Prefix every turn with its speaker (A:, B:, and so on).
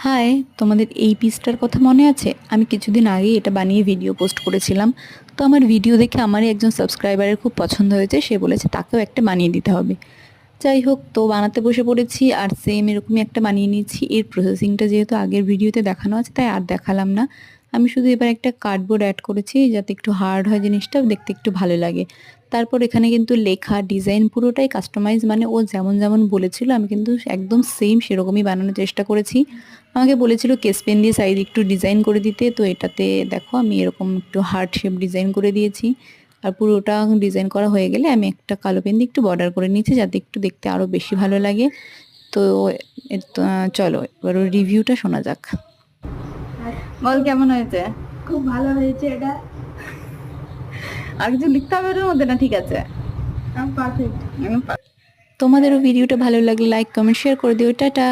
A: High, তোমাদের এই পিসটার কথা মনে আছে? আমি কিছুদিন আগেই এটা বানিয়ে ভিডিও পোস্ট করেছিলাম। তো আমার ভিডিও দেখে আমারই একজন সাবস্ক্রাইবারের খুব পছন্দ হয়েছে, সে বলেছে তাকেও একটা বানিয়ে দিতে হবে। যাই হোক, তো বানাতে বসে পড়েছি আর সেম এরকমই একটা বানিয়ে নিয়েছি। এর প্রসেসিংটা যেহেতু আগের ভিডিওতে দেখানো আছে তাই আর দেখালাম না। আমি শুধু এবার একটা কার্ডবোর্ড অ্যাড করেছি যাতে একটু হার্ড হয় জিনিসটা, দেখতে একটু ভালো লাগে। তারপর এখানে কিন্তু লেখা ডিজাইন পুরোটাই কাস্টমাইজ, মানে ও যেমন যেমন বলেছিল আমি কিন্তু একদম সেম সেরকমই বানানোর চেষ্টা করেছি। আমাকে বলেছিল কেস পেন দিয়ে সাইড একটু ডিজাইন করে দিতে, তো এটাতে দেখো আমি এরকম একটু হার্ট শেপ ডিজাইন করে দিয়েছি। আর পুরোটা ডিজাইন করা হয়ে গেলে আমি একটা কালো পেন দিয়ে একটু বর্ডার করে নিয়েছি যাতে একটু দেখতে আরো বেশি ভালো লাগে। তো চলো এবার রিভিউটা শোনা যাক। বল কেমন হয়েছে?
B: খুব ভালো হয়েছে এটা।
A: আর কিছু লিখতে হবে ওর মধ্যে? না ঠিক আছে,
B: পারফেক্ট।
A: তোমাদেরও ভিডিওটা ভালো লাগলে লাইক কমেন্ট শেয়ার করে দিও। টাটা।